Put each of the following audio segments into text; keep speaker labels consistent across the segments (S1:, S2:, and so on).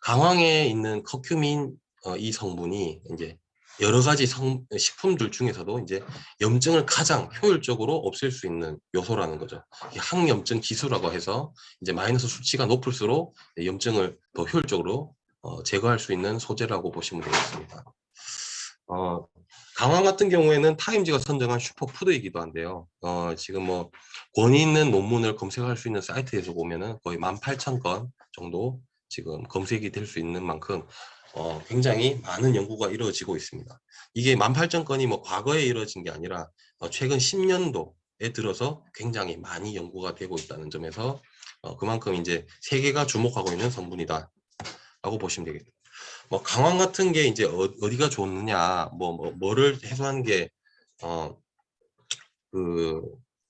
S1: 강황에 있는 커큐민 이 성분이 이제 여러 가지 식품들 중에서도 이제 염증을 가장 효율적으로 없앨 수 있는 요소라는 거죠. 항염증 지수라고 해서 이제 마이너스 수치가 높을수록 염증을 더 효율적으로 제거할 수 있는 소재라고 보시면 되겠습니다. 강황 같은 경우에는 타임지가 선정한 슈퍼푸드이기도 한데요. 지금 뭐 권위 있는 논문을 검색할 수 있는 사이트에서 보면은 거의 18,000건 정도 지금 검색이 될 수 있는 만큼 굉장히 많은 연구가 이루어지고 있습니다. 이게 18,000건이 뭐 과거에 이루어진 게 아니라 최근 10년도에 들어서 굉장히 많이 연구가 되고 있다는 점에서 그만큼 이제 세계가 주목하고 있는 성분이다 라고 보시면 되겠습니다. 뭐 강황 같은 게 이제 어디가 좋느냐, 뭐를 해소하는 게 그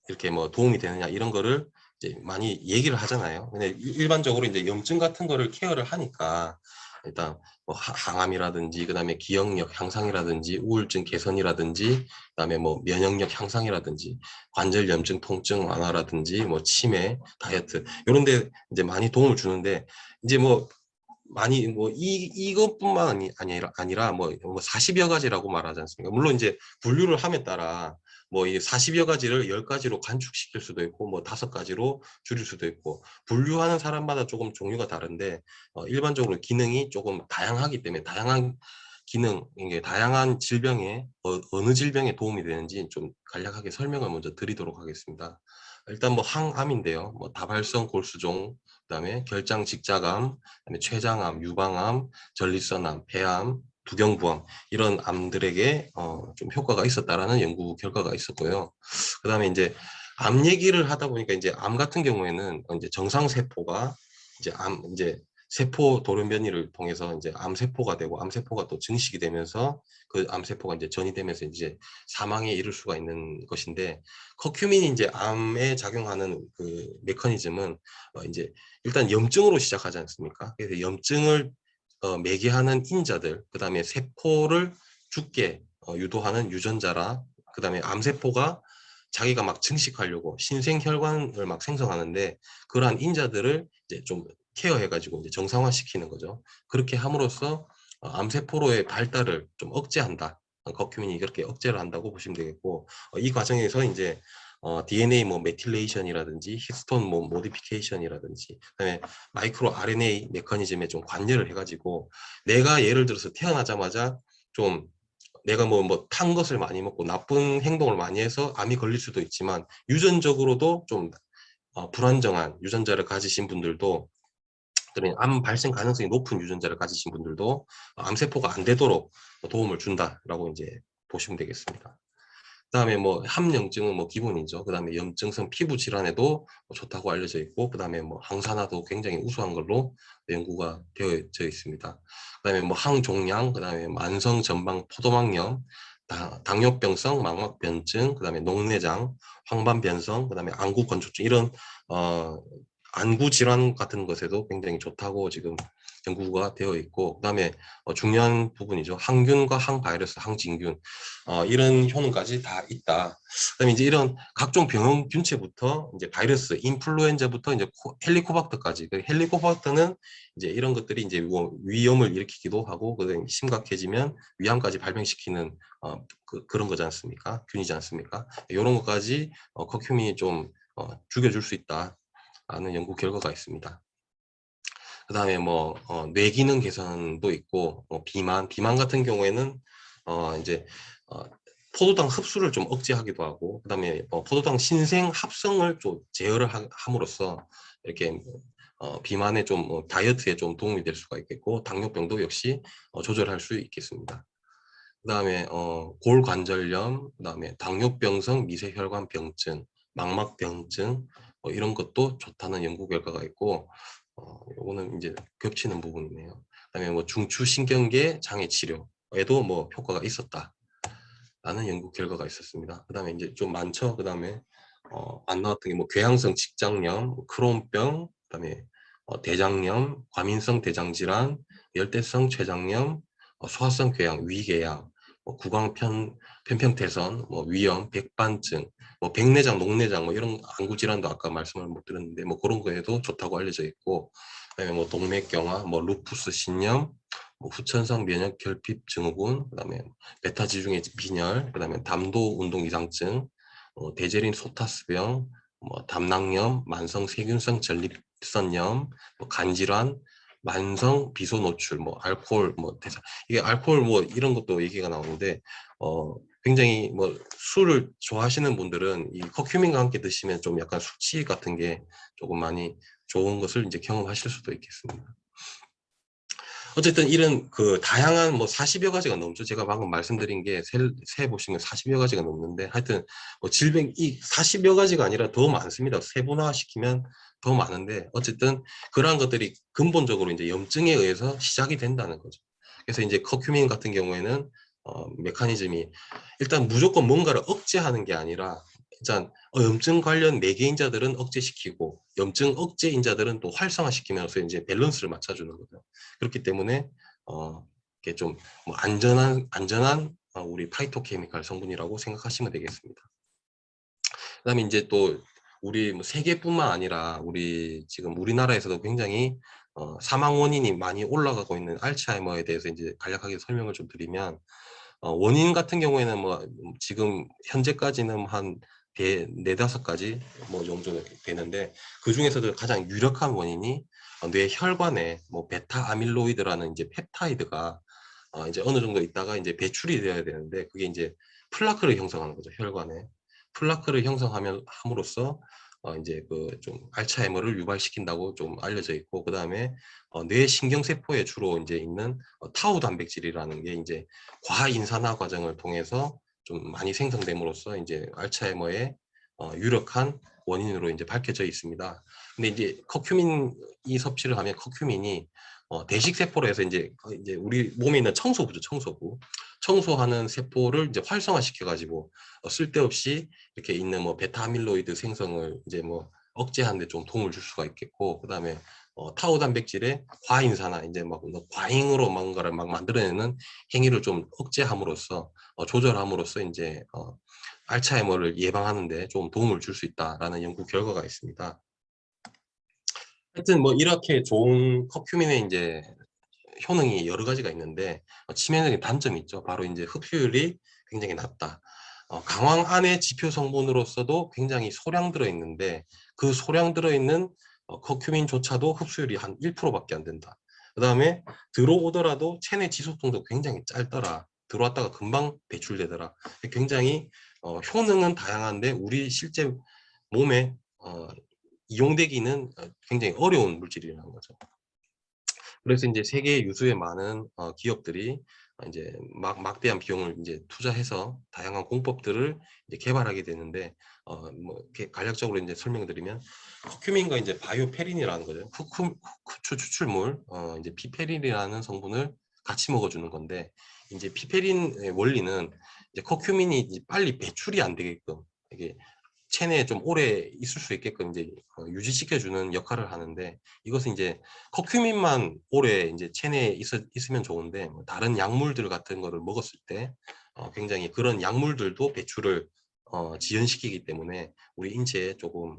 S1: 이렇게 뭐 도움이 되느냐 이런 거를 이제 많이 얘기를 하잖아요. 근데 일반적으로 이제 염증 같은 거를 케어를 하니까 일단 뭐 항암이라든지 그다음에 기억력 향상이라든지 우울증 개선이라든지 그다음에 뭐 면역력 향상이라든지 관절 염증 통증 완화라든지 뭐 치매 다이어트 이런 데 이제 많이 도움을 주는데 이제 뭐 많이 뭐 이것뿐만 아니라 뭐 40여 가지라고 말하지 않습니까? 물론 이제 분류를 함에 따라 뭐 이 40여 가지를 10가지로 간축시킬 수도 있고 뭐 5가지로 줄일 수도 있고 분류하는 사람마다 조금 종류가 다른데 일반적으로 기능이 조금 다양하기 때문에 다양한 기능, 이게 다양한 질병에 어느 질병에 도움이 되는지 좀 간략하게 설명을 먼저 드리도록 하겠습니다. 일단 뭐 항암인데요. 뭐 다발성 골수종, 그다음에 결장 직자감, 그다음에 췌장암, 유방암, 전립선암, 폐암, 두경부암 이런 암들에게 좀 효과가 있었다라는 연구 결과가 있었고요. 그다음에 이제 암 얘기를 하다 보니까 이제 암 같은 경우에는 이제 정상 세포가 이제 세포 돌연변이를 통해서 이제 암세포가 되고 암세포가 또 증식이 되면서 그 암세포가 이제 전이되면서 이제 사망에 이를 수가 있는 것인데 커큐민이 이제 암에 작용하는 그 메커니즘은 이제 일단 염증으로 시작하지 않습니까? 그래서 염증을 매개하는 인자들, 그 다음에 세포를 죽게 유도하는 유전자라, 그 다음에 암세포가 자기가 막 증식하려고 신생혈관을 막 생성하는데 그러한 인자들을 이제 좀 케어해가지고 이제 정상화시키는 거죠. 그렇게 함으로써 암세포로의 발달을 좀 억제한다. 커큐민이 그렇게 억제를 한다고 보시면 되겠고 이 과정에서 이제 DNA 뭐 메틸레이션이라든지 히스톤 뭐 모디피케이션이라든지 그다음에 마이크로 RNA 메커니즘에 좀 관여를 해가지고 내가 예를 들어서 태어나자마자 좀 내가 뭐 탄 것을 많이 먹고 나쁜 행동을 많이 해서 암이 걸릴 수도 있지만 유전적으로도 좀 불안정한 유전자를 가지신 분들도 그런 암 발생 가능성이 높은 유전자를 가지신 분들도 암세포가 안 되도록 도움을 준다라고 이제 보시면 되겠습니다. 그다음에 뭐 함염증은 뭐 기본이죠. 그다음에 염증성 피부 질환에도 좋다고 알려져 있고, 그다음에 뭐 항산화도 굉장히 우수한 걸로 연구가 되어져 있습니다. 그다음에 뭐 항종양, 그다음에 만성 전방 포도막염, 당뇨병성 망막변증, 그다음에 녹내장, 황반변성, 그다음에 안구 건조증 이런 안구 질환 같은 것에도 굉장히 좋다고 지금 연구가 되어 있고, 그다음에 중요한 부분이죠. 항균과 항바이러스, 항진균 이런 효능까지 다 있다. 그다음에 이제 이런 각종 병원 균체부터 이제 바이러스, 인플루엔자부터 이제 헬리코박터까지. 그 헬리코박터는 이제 이런 것들이 이제 뭐 위염을 일으키기도 하고, 그다음에 심각해지면 위암까지 발병시키는 그런 거지 않습니까? 균이지 않습니까? 이런 것까지 커큐민이 좀 죽여줄 수 있다. 라는 연구 결과가 있습니다. 그 다음에 뭐 뇌기능 개선도 있고 비만 같은 경우에는 이제 포도당 흡수를 좀 억제하기도 하고 그다음에 포도당 신생 합성을 좀 제어를 함으로써 이렇게 비만에 좀 다이어트에 좀 도움이 될 수가 있겠고 당뇨병도 역시 조절할 수 있겠습니다. 그다음에 골관절염, 그다음에 당뇨병성 미세혈관병증, 망막병증 이런 것도 좋다는 연구 결과가 있고 요거는 이제 겹치는 부분이네요. 그다음에 뭐 중추신경계 장애 치료에도 뭐 효과가 있었다라는 연구 결과가 있었습니다. 그다음에 이제 좀 많죠. 그다음에 안 나왔던 게 뭐 궤양성 직장염, 크론병, 그다음에 대장염, 과민성 대장질환, 열대성 췌장염, 소화성 궤양, 위궤양, 편평태선, 위염, 백반증, 백내장, 녹내장 이런 안구 질환도 아까 말씀을 못 드렸는데 그런 거에도 좋다고 알려져 있고 그다음에 뭐 동맥경화, 뭐 루푸스 신염, 뭐 후천성 면역 결핍 증후군, 그다음에 베타 지중해 빈혈, 그다음에 담도 운동 이상증, 대재린 소타스병, 뭐 담낭염, 만성 세균성 전립선염, 뭐 간질환, 만성 비소 노출, 뭐 알코올, 뭐 대사 이게 알코올 뭐 이런 것도 얘기가 나오는데 굉장히 뭐 술을 좋아하시는 분들은 이 커큐민과 함께 드시면 좀 약간 숙취 같은 게 조금 많이 좋은 것을 이제 경험하실 수도 있겠습니다. 어쨌든 이런 그 다양한 뭐 40여 가지가 넘죠. 제가 방금 말씀드린 게 세 보시면 40여 가지가 넘는데 하여튼 뭐 질병 이 40여 가지가 아니라 더 많습니다. 세분화시키면 더 많은데 어쨌든 그러한 것들이 근본적으로 이제 염증에 의해서 시작이 된다는 거죠. 그래서 이제 커큐민 같은 경우에는 메커니즘이 일단 무조건 뭔가를 억제하는 게 아니라 일단 염증 관련 내계인자들은 억제시키고 염증 억제인자들은 또 활성화시키면서 이제 밸런스를 맞춰주는 거죠. 그렇기 때문에 이게 좀 뭐 안전한 우리 파이토케미칼 성분이라고 생각하시면 되겠습니다. 그다음에 이제 또 우리 뭐 세계뿐만 아니라 우리 지금 우리나라에서도 굉장히 사망 원인이 많이 올라가고 있는 알츠하이머에 대해서 이제 간략하게 설명을 좀 드리면 원인 같은 경우에는 뭐 지금 현재까지는 한 네다섯 가지 뭐 정도 되는데 그 중에서도 가장 유력한 원인이 뇌 혈관에 뭐 베타 아밀로이드라는 이제 펩타이드가 이제 어느 정도 있다가 이제 배출이 되어야 되는데 그게 이제 플라크를 형성하는 거죠. 혈관에 플라크를 형성하면 함으로써 이제 그 좀 알츠하이머를 유발시킨다고 좀 알려져 있고, 그 다음에 뇌 신경세포에 주로 이제 있는 타우 단백질이라는 게 이제 과인산화 과정을 통해서 좀 많이 생성됨으로써 이제 알츠하이머의 유력한 원인으로 이제 밝혀져 있습니다. 근데 이제 커큐민 이 섭취를 하면 커큐민이 대식세포로 해서 이제 우리 몸에 있는 청소부죠, 청소부. 청소하는 세포를 이제 활성화시켜 가지고 쓸데없이 이렇게 있는 뭐 베타 아밀로이드 생성을 이제 뭐 억제하는 데 좀 도움을 줄 수가 있겠고, 그다음에 타우 단백질의 과인산화 이제 막 과잉으로 뭔가를 막 만들어내는 행위를 좀 억제함으로써 조절함으로써 이제 알츠하이머를 예방하는 데 좀 도움을 줄 수 있다라는 연구 결과가 있습니다. 하여튼 뭐 이렇게 좋은 커큐민의 이제 효능이 여러 가지가 있는데 치명적인 단점이 있죠. 바로 이제 흡수율이 굉장히 낮다. 강황 안에 지표 성분으로서도 굉장히 소량 들어있는데 그 소량 들어있는 커큐민조차도 흡수율이 한 1%밖에 안 된다. 그 다음에 들어오더라도 체내 지속성도 굉장히 짧더라. 들어왔다가 금방 배출되더라. 굉장히 효능은 다양한데 우리 실제 몸에 이용되기는 굉장히 어려운 물질이라는 거죠. 그래서 이제 세계 유수의 많은 기업들이 이제 막대한 비용을 이제 투자해서 다양한 공법들을 이제 개발하게 되는데 뭐 이렇게 간략적으로 이제 설명드리면 커큐민과 이제 바이오페린이라는 거죠. 흑추 추출물 이제 피페린이라는 성분을 같이 먹어주는 건데 이제 피페린의 원리는 이제 커큐민이 이제 빨리 배출이 안 되게끔 이게 체내에 좀 오래 있을 수 있게끔 이제 유지시켜주는 역할을 하는데 이것은 이제 커큐민만 오래 이제 체내에 있으면 좋은데 뭐 다른 약물들 같은 거를 먹었을 때 굉장히 그런 약물들도 배출을 지연시키기 때문에 우리 인체에 조금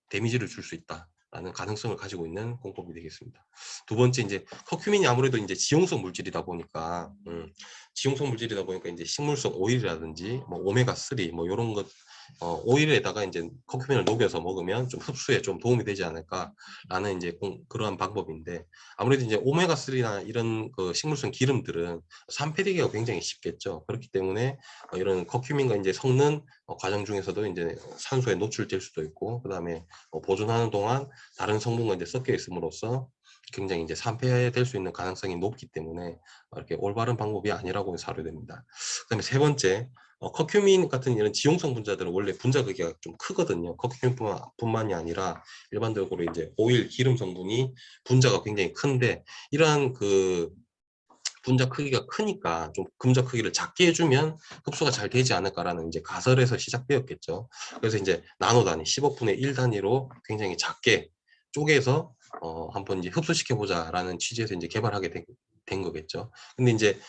S1: 데미지를 줄 수 있다라는 가능성을 가지고 있는 공법이 되겠습니다. 두 번째 이제 커큐민이 아무래도 이제 지용성 물질이다 보니까 지용성 물질이다 보니까 이제 식물성 오일이라든지 뭐 오메가 3 뭐 이런 것 오일에다가 이제 커큐민을 녹여서 먹으면 좀 흡수에 좀 도움이 되지 않을까라는 이제 그러한 방법인데 아무래도 이제 오메가3나 이런 그 식물성 기름들은 산패되기가 굉장히 쉽겠죠. 그렇기 때문에 이런 커큐민과 이제 섞는 과정 중에서도 이제 산소에 노출될 수도 있고, 그 다음에 보존하는 동안 다른 성분과 이제 섞여 있음으로써 굉장히 이제 산패될 수 있는 가능성이 높기 때문에 이렇게 올바른 방법이 아니라고 사료됩니다. 그다음에 세 번째, 커큐민 같은 이런 지용성 분자들은 원래 분자 크기가 좀 크거든요. 커큐민뿐만이 아니라 일반적으로 이제 오일, 기름 성분이 분자가 굉장히 큰데 이러한 그 분자 크기가 크니까 좀 분자 크기를 작게 해주면 흡수가 잘 되지 않을까라는 이제 가설에서 시작되었겠죠. 그래서 이제 나노 단위, 10억분의 1 단위로 굉장히 작게 쪼개서 한번 이제 흡수시켜 보자라는 취지에서 이제 개발하게 된 거겠죠. 근데 이제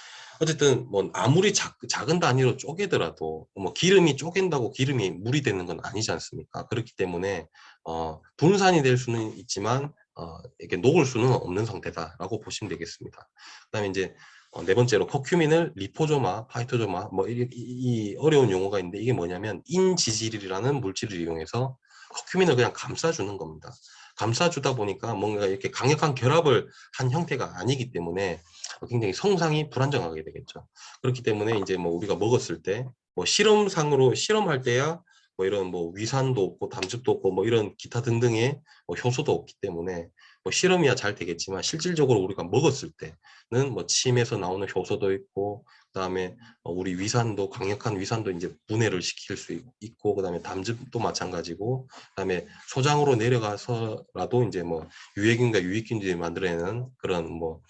S1: 어쨌든 뭐 아무리 작은 단위로 쪼개더라도 뭐 기름이 쪼갠다고 기름이 물이 되는 건 아니지 않습니까? 그렇기 때문에 분산이 될 수는 있지만 이렇게 녹을 수는 없는 상태다라고 보시면 되겠습니다. 그다음에 이제 네 번째로 커큐민을 리포조마, 파이토조마 뭐 이 어려운 용어가 있는데 이게 뭐냐면 인지질이라는 물질을 이용해서 커큐민을 그냥 감싸주는 겁니다. 감싸주다 보니까 뭔가 이렇게 강력한 결합을 한 형태가 아니기 때문에 굉장히 성상이 불안정하게 되겠죠. 그렇기 때문에 이제 뭐 우리가 먹었을 때 뭐 실험상으로 실험할 때야 뭐 이런 뭐 위산도 없고 담즙도 없고 뭐 이런 기타 등등의 뭐 효소도 없기 때문에 뭐 실험이야 잘 되겠지만 실질적으로 우리가 먹었을 때는 뭐 침에서 나오는 효소도 있고 그다음에 우리 위산도 강력한 위산도 이제 분해를 시킬 수 있고 그다음에 담즙도 마찬가지고 그다음에 소장으로 내려가서라도 이제 뭐 유해균과 유익균들이 만들어내는 그런 뭐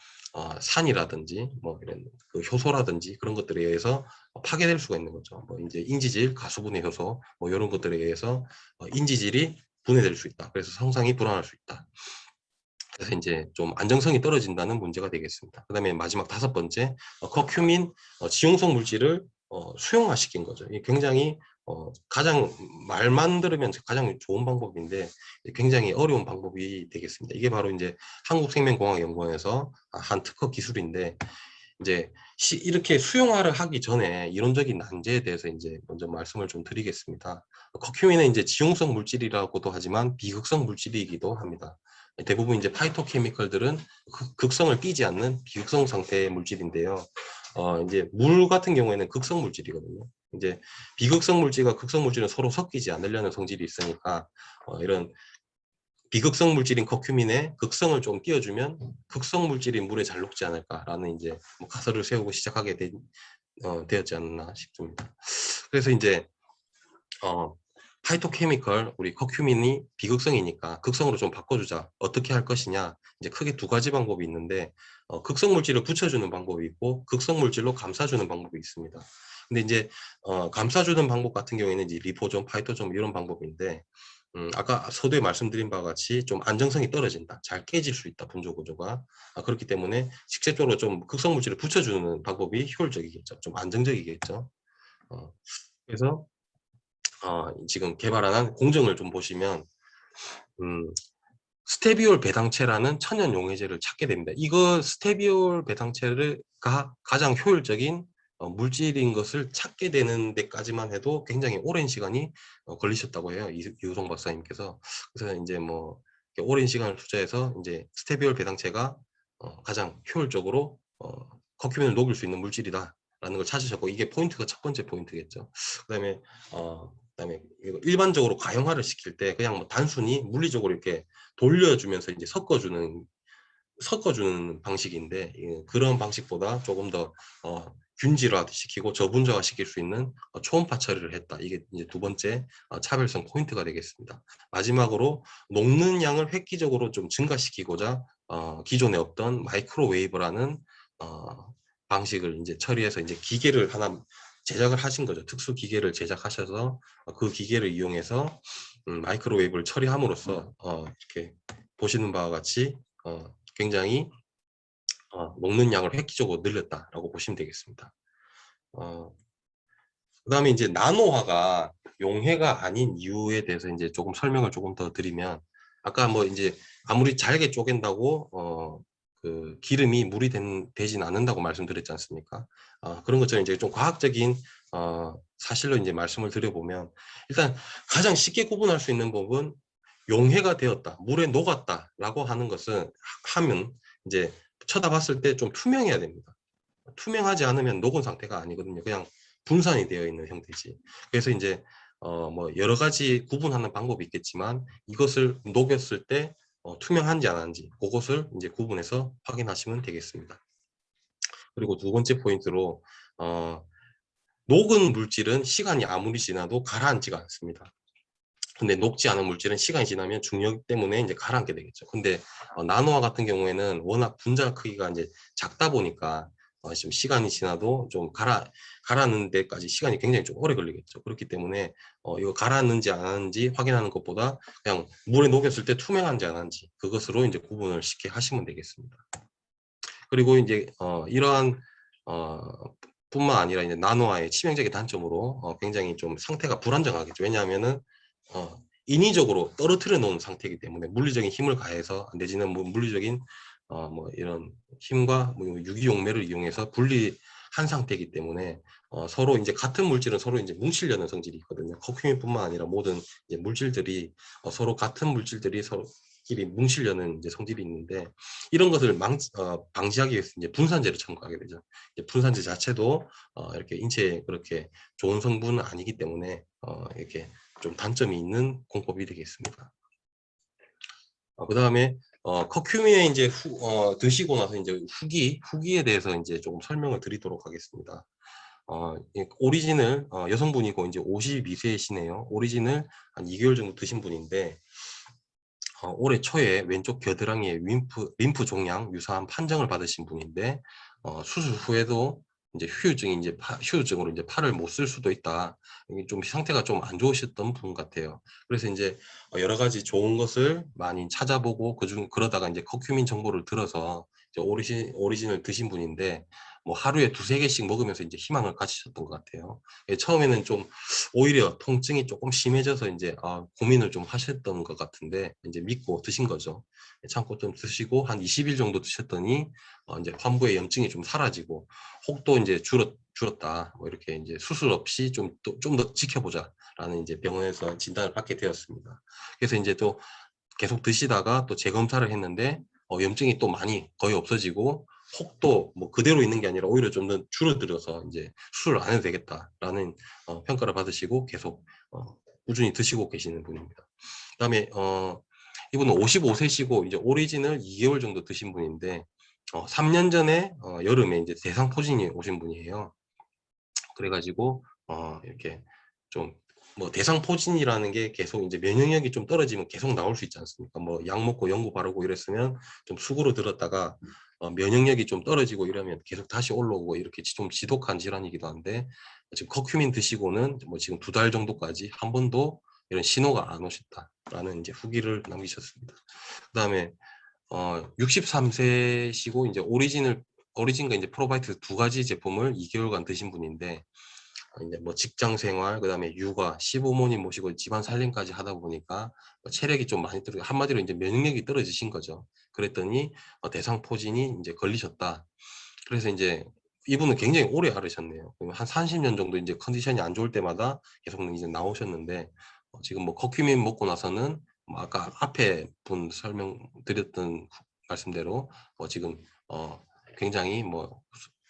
S1: 산이라든지 뭐 이런 그 효소라든지 그런 것들에 의해서 파괴될 수가 있는 거죠. 뭐 이제 인지질, 가수분해 효소 뭐 이런 것들에 의해서 인지질이 분해될 수 있다. 그래서 성상이 불안할 수 있다. 그래서 이제 좀 안정성이 떨어진다는 문제가 되겠습니다. 그다음에 마지막 다섯 번째, 커큐민 지용성 물질을 수용화시킨 거죠. 이게 굉장히 가장 말만 들으면 가장 좋은 방법인데 굉장히 어려운 방법이 되겠습니다. 이게 바로 이제 한국생명공학연구원에서 한 특허 기술인데 이제 이렇게 수용화를 하기 전에 이론적인 난제에 대해서 이제 먼저 말씀을 좀 드리겠습니다. 커큐민은 이제 지용성 물질이라고도 하지만 비극성 물질이기도 합니다. 대부분 이제 파이토케미컬들은 극성을 띠지 않는 비극성 상태의 물질인데요. 이제 물 같은 경우에는 극성 물질이거든요. 이제 비극성 물질과 극성 물질은 서로 섞이지 않으려는 성질이 있으니까 이런 비극성 물질인 커큐민에 극성을 좀 띄워주면 극성 물질인 물에 잘 녹지 않을까라는 이제 뭐 가설을 세우고 시작하게 되었지 않나 싶습니다. 그래서 이제 파이토케미컬 우리 커큐민이 비극성이니까 극성으로 좀 바꿔주자. 어떻게 할 것이냐? 이제 크게 두 가지 방법이 있는데 극성 물질을 붙여주는 방법이 있고 극성 물질로 감싸주는 방법이 있습니다. 근데 이제 감싸주는 방법 같은 경우에는 이제 리포존, 파이토존 이런 방법인데 아까 서두에 말씀드린 바와 같이 좀 안정성이 떨어진다. 잘 깨질 수 있다. 분조 구조가. 그렇기 때문에 직접적으로 좀 극성 물질을 붙여주는 방법이 효율적이겠죠. 좀 안정적이겠죠. 그래서 지금 개발한 공정을 좀 보시면 스테비올 배당체라는 천연 용해제를 찾게 됩니다. 이거 스테비올 배당체가 가장 효율적인 물질인 것을 찾게 되는 데까지만 해도 굉장히 오랜 시간이 걸리셨다고 해요. 이우성 박사님께서. 그래서 이제 뭐 오랜 시간을 투자해서 이제 스테비올 배당체가 가장 효율적으로 커큐민을 녹일 수 있는 물질이다라는 걸 찾으셨고 이게 포인트가 첫 번째 포인트겠죠. 그다음에 일반적으로 가형화를 시킬 때 그냥 뭐 단순히 물리적으로 이렇게 돌려주면서 이제 섞어주는 방식인데 그런 방식보다 조금 더 균질화 시키고 저분자화 시킬 수 있는 초음파 처리를 했다. 이게 이제 두 번째 차별성 포인트가 되겠습니다. 마지막으로 녹는 양을 획기적으로 좀 증가시키고자 기존에 없던 마이크로웨이브라는 방식을 이제 처리해서 이제 기계를 하나 제작을 하신 거죠. 특수 기계를 제작하셔서 그 기계를 이용해서 마이크로웨이브를 처리함으로써 이렇게 보시는 바와 같이 굉장히 녹는 양을 획기적으로 늘렸다라고 보시면 되겠습니다. 그다음에 이제 나노화가 용해가 아닌 이유에 대해서 이제 조금 설명을 조금 더 드리면 아까 뭐 이제 아무리 잘게 쪼갠다고 그 기름이 물이 되진 않는다고 말씀드렸지 않습니까? 그런 것처럼 이제 좀 과학적인 사실로 이제 말씀을 드려보면 일단 가장 쉽게 구분할 수 있는 법은 용해가 되었다, 물에 녹았다라고 하는 것은 하면 이제 쳐다봤을 때 좀 투명해야 됩니다. 투명하지 않으면 녹은 상태가 아니거든요. 그냥 분산이 되어 있는 형태지. 그래서 이제 뭐 여러 가지 구분하는 방법이 있겠지만 이것을 녹였을 때 투명한지 안 한지 그것을 이제 구분해서 확인하시면 되겠습니다. 그리고 두 번째 포인트로 녹은 물질은 시간이 아무리 지나도 가라앉지가 않습니다. 근데 녹지 않은 물질은 시간이 지나면 중력 때문에 이제 가라앉게 되겠죠. 근데 나노화 같은 경우에는 워낙 분자 크기가 이제 작다 보니까 지금 시간이 지나도 좀 가라앉는 데까지 시간이 굉장히 좀 오래 걸리겠죠. 그렇기 때문에 이거 가라앉는지 안 하는지 확인하는 것보다 그냥 물에 녹였을 때 투명한지 안 한지 그것으로 이제 구분을 쉽게 하시면 되겠습니다. 그리고 이제 이러한 뿐만 아니라 이제 나노화의 치명적인 단점으로 굉장히 좀 상태가 불안정하겠죠. 왜냐하면은 인위적으로 떨어뜨려 놓은 상태이기 때문에 물리적인 힘을 가해서 내지는 뭐 물리적인 뭐 이런 힘과 뭐 유기용매를 이용해서 분리한 상태이기 때문에 서로 이제 같은 물질은 서로 이제 뭉치려는 성질이 있거든요. 커큐민뿐만 아니라 모든 이제 물질들이 서로 같은 물질들이 서로끼리 뭉치려는 이제 성질이 있는데 이런 것을 방지하기 위해서 이제 분산제를 첨가하게 되죠. 이제 분산제 자체도 이렇게 인체에 그렇게 좋은 성분은 아니기 때문에 이렇게 좀 단점이 있는 공법이 되겠습니다. 그 다음에 커큐민에 이제 드시고 나서 이제 후기에 대해서 이제 조금 설명을 드리도록 하겠습니다. 오리진을 여성분이고 이제 52세이시네요. 오리진을 한 2개월 정도 드신 분인데 올해 초에 왼쪽 겨드랑이에 림프 종양 유사한 판정을 받으신 분인데 수술 후에도 이제 휴유증으로 이제 팔을 못 쓸 수도 있다. 이게 좀 상태가 좀 안 좋으셨던 분 같아요. 그래서 이제 여러 가지 좋은 것을 많이 찾아보고 그러다가 이제 커큐민 정보를 들어서 이제 오리진을 드신 분인데 뭐 하루에 2~3개씩 먹으면서 이제 희망을 가지셨던 것 같아요. 처음에는 좀 오히려 통증이 조금 심해져서 이제 고민을 좀 하셨던 것 같은데 이제 믿고 드신 거죠. 참고 좀 드시고 한 20일 정도 드셨더니 이제 환부의 염증이 좀 사라지고 혹도 이제 줄었다. 뭐 이렇게 이제 수술 없이 좀 더 지켜보자라는 이제 병원에서 진단을 받게 되었습니다. 그래서 이제 또 계속 드시다가 또 재검사를 했는데 염증이 또 많이 거의 없어지고 혹도 뭐 그대로 있는 게 아니라 오히려 좀 더 줄어들어서 이제 수술을 안 해도 되겠다라는 평가를 받으시고 계속 꾸준히 드시고 계시는 분입니다. 그다음에 이분은 55세시고 이제 오리진을 2개월 정도 드신 분인데 3년 전에 여름에 이제 대상포진이 오신 분이에요. 그래가지고 이렇게 좀 뭐 대상포진이라는 게 계속 이제 면역력이 좀 떨어지면 계속 나올 수 있지 않습니까? 뭐 약 먹고 연고 바르고 이랬으면 좀 수그러 들었다가 면역력이 좀 떨어지고 이러면 계속 다시 올라오고 이렇게 좀 지독한 질환이기도 한데 지금 커큐민 드시고는 뭐 지금 2달 정도까지 한 번도 이런 신호가 안 오셨다라는 이제 후기를 남기셨습니다. 그다음에 63세시고 이제 오리진과 이제 프로바이트 2가지 제품을 2개월간 드신 분인데 이제 뭐 직장 생활, 그다음에 육아, 시부모님 모시고 집안 살림까지 하다 보니까 체력이 좀 많이 떨어져 한마디로 이제 면역력이 떨어지신 거죠. 그랬더니 대상포진이 이제 걸리셨다. 그래서 이제 이분은 굉장히 오래 앓으셨네요. 한 30년 정도 이제 컨디션이 안 좋을 때마다 계속 이제 나오셨는데 지금 뭐 커큐민 먹고 나서는 뭐 아까 앞에 분 설명드렸던 말씀대로 지금 굉장히 뭐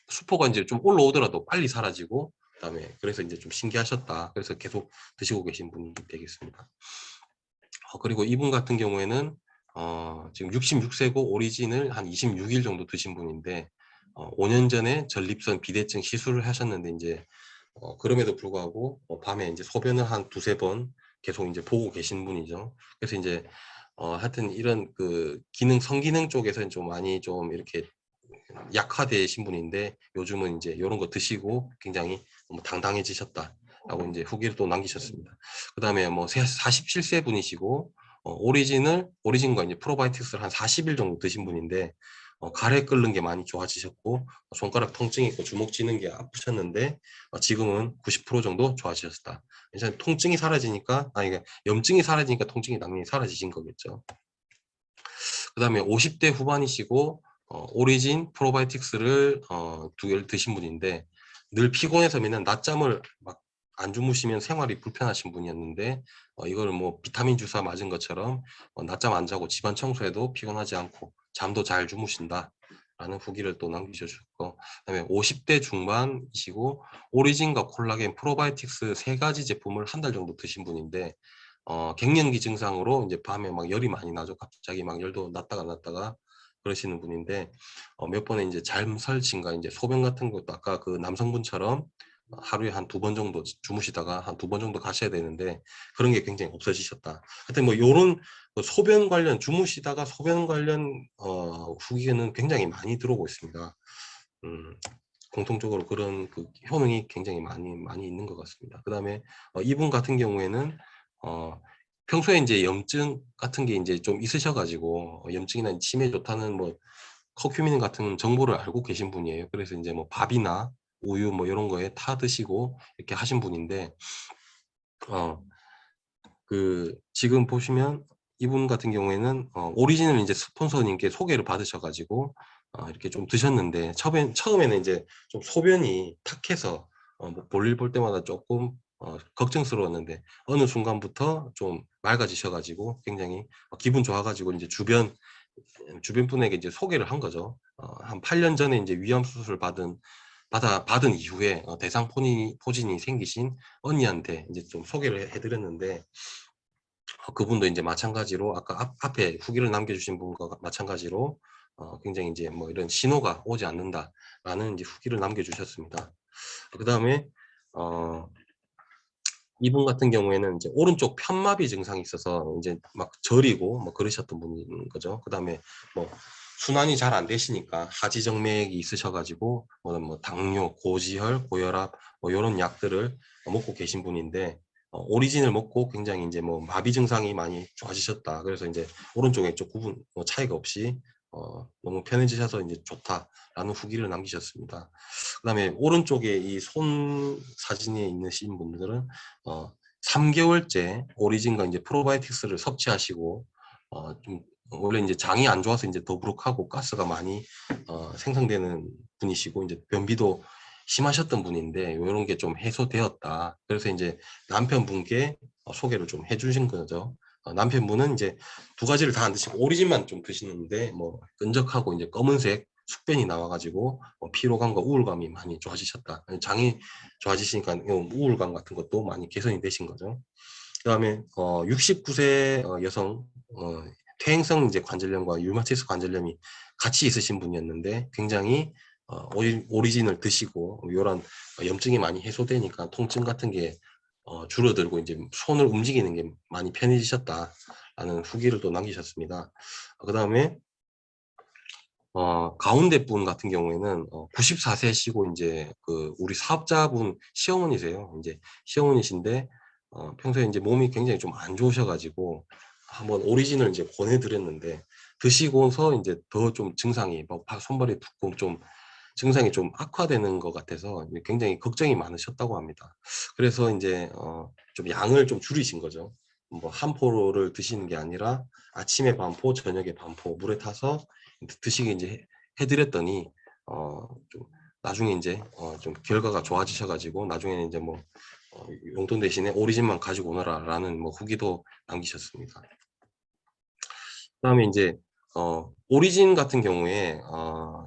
S1: 수포가 이제 좀 올라오더라도 빨리 사라지고 그다음에 그래서 이제 좀 신기하셨다. 그래서 계속 드시고 계신 분이 되겠습니다. 그리고 이분 같은 경우에는 지금 66세고 오리진을 한 26일 정도 드신 분인데 5년 전에 전립선 비대증 시술을 하셨는데 이제 그럼에도 불구하고 밤에 이제 소변을 한 2~3번 계속 이제 보고 계신 분이죠. 그래서 이제 하여튼 이런 그 성기능 쪽에서는 좀 많이 좀 이렇게 약화되신 분인데 요즘은 이제 이런 거 드시고 굉장히 당당해지셨다라고 이제 후기를 또 남기셨습니다. 그 다음에 뭐 47세 분이시고 오리진과 이제 프로바이오틱스를 한 40일 정도 드신 분인데 가래 끓는 게 많이 좋아지셨고 손가락 통증이 있고 주먹 쥐는 게 아프셨는데 지금은 90% 정도 좋아지셨다. 이제 통증이 사라지니까 염증이 사라지니까 통증이 당연히 사라지신 거겠죠. 그 다음에 50대 후반이시고 오리진 프로바이오틱스를 2개를 드신 분인데 늘 피곤해서 맨날 낮잠을 막 안 주무시면 생활이 불편하신 분이었는데 이걸 뭐 비타민 주사 맞은 것처럼 낮잠 안 자고 집안 청소해도 피곤하지 않고 잠도 잘 주무신다 라는 후기를 또 남기셨고 그다음에 50대 중반이시고 오리진과 콜라겐 프로바이오틱스 3가지 제품을 한 달 정도 드신 분인데 갱년기 증상으로 이제 밤에 막 열이 많이 나죠. 갑자기 막 열도 났다가 그러시는 분인데 몇 번에 이제 잠설친과 이제 소변 같은 것도 아까 그 남성분처럼 하루에 한 2번 정도 주무시다가 한 2번 정도 가셔야 되는데 그런 게 굉장히 없어지셨다. 하여튼 뭐 요런 소변 관련 주무시다가 소변 관련 후기는 굉장히 많이 들어오고 있습니다. 공통적으로 그런 그 효능이 굉장히 많이 있는 것 같습니다. 그 다음에 이분 같은 경우에는 평소에 이제 염증 같은 게 이제 좀 있으셔가지고 염증이나 치매에 좋다는 뭐 커큐민 같은 정보를 알고 계신 분이에요. 그래서 이제 뭐 밥이나 우유 뭐 이런 거에 타 드시고 이렇게 하신 분인데 지금 보시면 이분 같은 경우에는 오리진을 이제 스폰서님께 소개를 받으셔 가지고 이렇게 좀 드셨는데 처음에는 이제 좀 소변이 탁해서 뭐 볼일 볼 때마다 조금 걱정스러웠는데 어느 순간부터 좀 맑아지셔 가지고 굉장히 기분 좋아 가지고 이제 주변 분에게 이제 소개를 한 거죠. 한 8년 전에 이제 위암 수술을 받은 이후에 대상 포진이 생기신 언니한테 이제 좀 소개를 해 드렸는데 그분도 이제 마찬가지로 아까 앞에 후기를 남겨주신 분과 마찬가지로 굉장히 이제 뭐 이런 신호가 오지 않는다라는 이제 후기를 남겨주셨습니다. 그다음에 어 이분 같은 경우에는 이제 오른쪽 편마비 증상이 있어서 이제 막 저리고 뭐 그러셨던 분인 거죠. 그다음에 뭐 순환이 잘 안 되시니까 하지정맥이 있으셔 가지고 뭐 당뇨, 고지혈, 고혈압 뭐 요런 약들을 먹고 계신 분인데 오리진을 먹고 굉장히 이제 뭐 마비 증상이 많이 좋아지셨다. 그래서 이제 오른쪽 왼쪽 구분 뭐 차이가 없이 너무 편해지셔서 이제 좋다라는 후기를 남기셨습니다. 그다음에 오른쪽에 이 손 사진에 있으신 분들은 3개월째 오리진과 이제 프로바이오틱스를 섭취하시고 좀 원래 이제 장이 안 좋아서 이제 더부룩하고 가스가 많이 생성되는 분이시고 이제 변비도 심하셨던 분인데 요런 게 좀 해소되었다. 그래서 이제 남편분께 소개를 좀 해주신 거죠. 남편분은 이제 두 가지를 다 안 드시고 오리진만 좀 드시는데 뭐 끈적하고 이제 검은색 숙변이 나와가지고 피로감과 우울감이 많이 좋아지셨다. 장이 좋아지시니까 우울감 같은 것도 많이 개선이 되신 거죠. 그다음에 69세 여성 퇴행성 이제 관절염과 류마티스 관절염이 같이 있으신 분이었는데 굉장히 오리진을 드시고 이런 염증이 많이 해소되니까 통증 같은 게 줄어들고 이제 손을 움직이는 게 많이 편해지셨다라는 후기를 또 남기셨습니다. 그다음에 가운데 분 같은 경우에는 94세시고 이제 우리 사업자분 시어머니세요. 이제 시어머니신데 평소에 이제 몸이 굉장히 좀 안 좋으셔가지고 한번 오리진을 이제 권해드렸는데 드시고서 이제 더 좀 증상이 뭐 손발이 붓고 좀 증상이 좀 악화되는 것 같아서 굉장히 걱정이 많으셨다고 합니다. 그래서 이제 좀 양을 좀 줄이신 거죠. 뭐 한 포를 드시는 게 아니라 아침에 반포, 저녁에 반포 물에 타서 드시게 이제 해드렸더니 좀 나중에 이제 좀 결과가 좋아지셔가지고 나중에는 이제 뭐 용돈 대신에 오리진만 가지고 오너라라는 뭐 후기도 남기셨습니다. 그다음에 이제 오리진 같은 경우에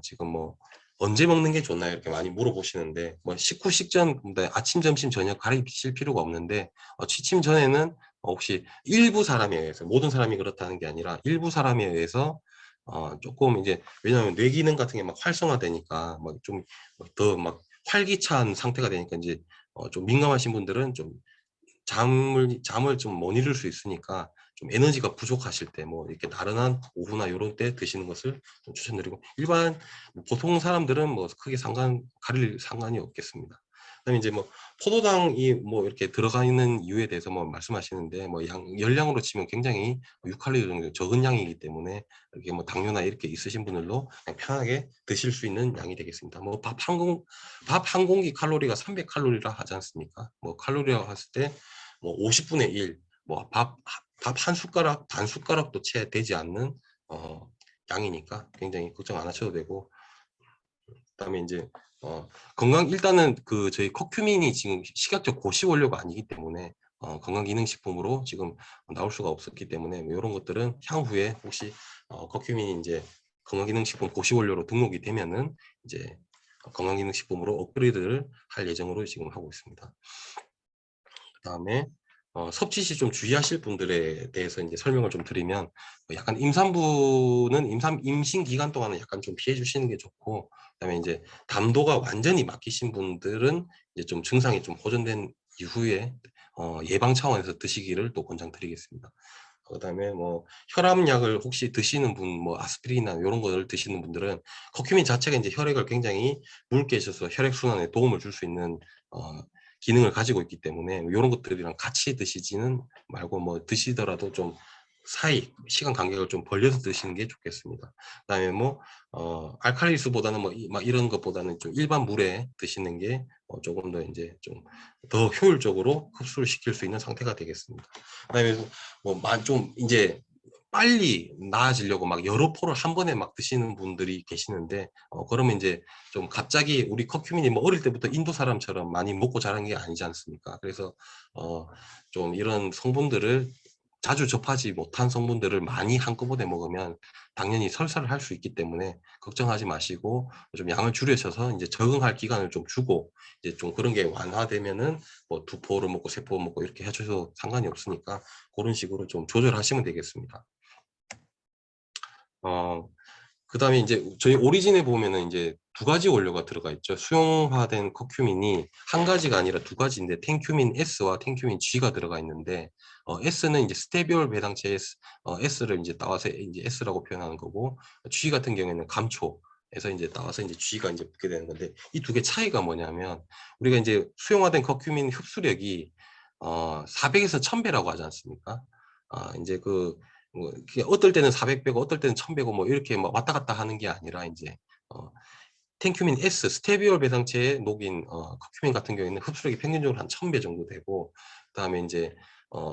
S1: 지금 뭐 언제 먹는 게 좋나요? 이렇게 많이 물어보시는데 뭐 식후 식전 아침, 점심, 저녁 가리실 필요가 없는데 취침 전에는 혹시 일부 사람에 의해서 모든 사람이 그렇다는 게 아니라 일부 사람에 의해서 조금 이제 왜냐하면 뇌 기능 같은 게 막 활성화되니까 막 좀 더 막 활기찬 상태가 되니까 이제 좀 민감하신 분들은 좀 잠을 좀 못 이룰 수 있으니까 좀 에너지가 부족하실 때 뭐 이렇게 나른한 오후나 요런 때 드시는 것을 좀 추천드리고 일반 보통 사람들은 뭐 크게 가릴 상관이 없겠습니다. 그다음에 이제 뭐 포도당이 뭐 이렇게 들어가 있는 이유에 대해서 뭐 말씀하시는데 뭐 열량으로 치면 굉장히 6칼로리 정도 적은 양이기 때문에 이렇게 뭐 당뇨나 이렇게 있으신 분들도 그냥 편하게 드실 수 있는 양이 되겠습니다. 뭐 밥 한 공기 칼로리가 300칼로리라 하지 않습니까? 뭐 칼로리라고 했을 때 뭐 50분의 1, 뭐 밥 한 숟가락, 반 숟가락도 채 되지 않는 양이니까 굉장히 걱정 안 하셔도 되고 그다음에 이제 건강 일단은 저희 커큐민이 지금 식약처 고시 원료가 아니기 때문에 건강기능식품으로 지금 나올 수가 없었기 때문에 뭐 이런 것들은 향후에 혹시 커큐민이 이제 건강기능식품 고시 원료로 등록이 되면은 이제 건강기능식품으로 업그레이드를 할 예정으로 지금 하고 있습니다. 그다음에 섭취 시 좀 주의하실 분들에 대해서 이제 설명을 좀 드리면 약간 임산부는 임신 기간 동안은 약간 좀 피해 주시는 게 좋고 그다음에 이제 담도가 완전히 막히신 분들은 이제 좀 증상이 좀 호전된 이후에 예방 차원에서 드시기를 또 권장드리겠습니다. 그다음에 뭐 혈압약을 혹시 드시는 분, 뭐 아스피린이나 이런 거를 드시는 분들은 커큐민 자체가 이제 혈액을 굉장히 묽게 해줘서 혈액 순환에 도움을 줄 수 있는 기능을 가지고 있기 때문에 이런 것들이랑 같이 드시지는 말고 뭐 드시더라도 좀 사이 시간 간격을 좀 벌려서 드시는 게 좋겠습니다. 그다음에 뭐 알칼리수보다는 뭐 막 이런 것보다는 좀 일반 물에 드시는 게 조금 더 이제 좀 더 효율적으로 흡수를 시킬 수 있는 상태가 되겠습니다. 그다음에 좀 이제 빨리 나아지려고 막 여러 포를 한 번에 막 드시는 분들이 계시는데, 그러면 이제 좀 갑자기 우리 커큐민이 뭐 어릴 때부터 인도 사람처럼 많이 먹고 자란 게 아니지 않습니까? 그래서 좀 이런 성분들을 자주 접하지 못한 성분들을 많이 한꺼번에 먹으면 당연히 설사를 할 수 있기 때문에 걱정하지 마시고 좀 양을 줄이셔서 이제 적응할 기간을 좀 주고, 이제 좀 그런 게 완화되면은 뭐 2포를 먹고 3포 먹고 이렇게 해주셔도 상관이 없으니까 그런 식으로 좀 조절하시면 되겠습니다. 그다음에 이제 저희 오리진에 보면은 이제 2가지 원료가 들어가 있죠. 수용화된 커큐민이 한 가지가 아니라 2가지인데, 텐큐민 S와 텐큐민 G가 들어가 있는데, S는 이제 스테비올 배당체 S를 이제 따와서 이제 S라고 표현하는 거고, G 같은 경우에는 감초에서 이제 따와서 이제 G가 이제 붙게 되는 건데, 이 2개 차이가 뭐냐면, 우리가 이제 수용화된 커큐민 흡수력이 400에서 1000배라고 하지 않습니까? 이제 어떨 때는 400배고 어떨 때는 1000배고 뭐 이렇게 막 왔다 갔다 하는 게 아니라, 이제 텐큐민 S 스테비올 배당체에 녹인 커큐민 같은 경우에는 흡수력이 평균적으로 한 1000배 정도 되고, 그다음에 이제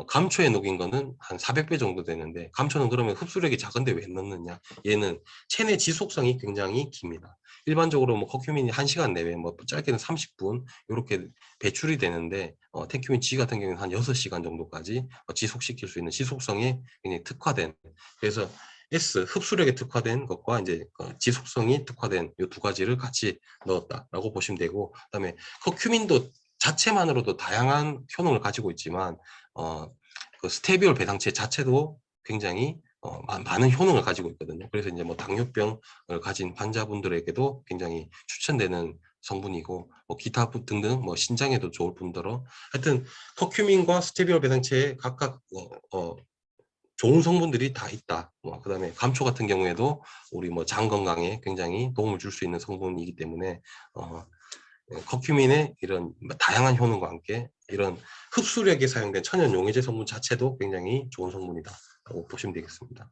S1: 감초에 녹인 거는 한 400배 정도 되는데, 감초는 그러면 흡수력이 작은데 왜 넣느냐? 얘는 체내 지속성이 굉장히 깁니다. 일반적으로 뭐 커큐민이 1시간 내외, 뭐 짧게는 30분 이렇게 배출이 되는데, 텐큐민 G 같은 경우는 한 6시간 정도까지 지속시킬 수 있는 지속성이 굉장히 특화된, 그래서 S 흡수력에 특화된 것과 이제 지속성이 특화된 이 2가지를 같이 넣었다라고 보시면 되고, 그다음에 커큐민도 자체만으로도 다양한 효능을 가지고 있지만 그 스테비올 배당체 자체도 굉장히 많은 효능을 가지고 있거든요. 그래서 이제 뭐 당뇨병을 가진 환자분들에게도 굉장히 추천되는 성분이고, 뭐 기타 등등 뭐 신장에도 좋을 뿐더러, 하여튼 커큐민과 스테비올 배당체에 각각 좋은 성분들이 다 있다. 그다음에 감초 같은 경우에도 우리 뭐 장 건강에 굉장히 도움을 줄 수 있는 성분이기 때문에 커큐민의 이런 다양한 효능과 함께 이런 흡수력에 사용된 천연 용해제 성분 자체도 굉장히 좋은 성분이다라고 보시면 되겠습니다.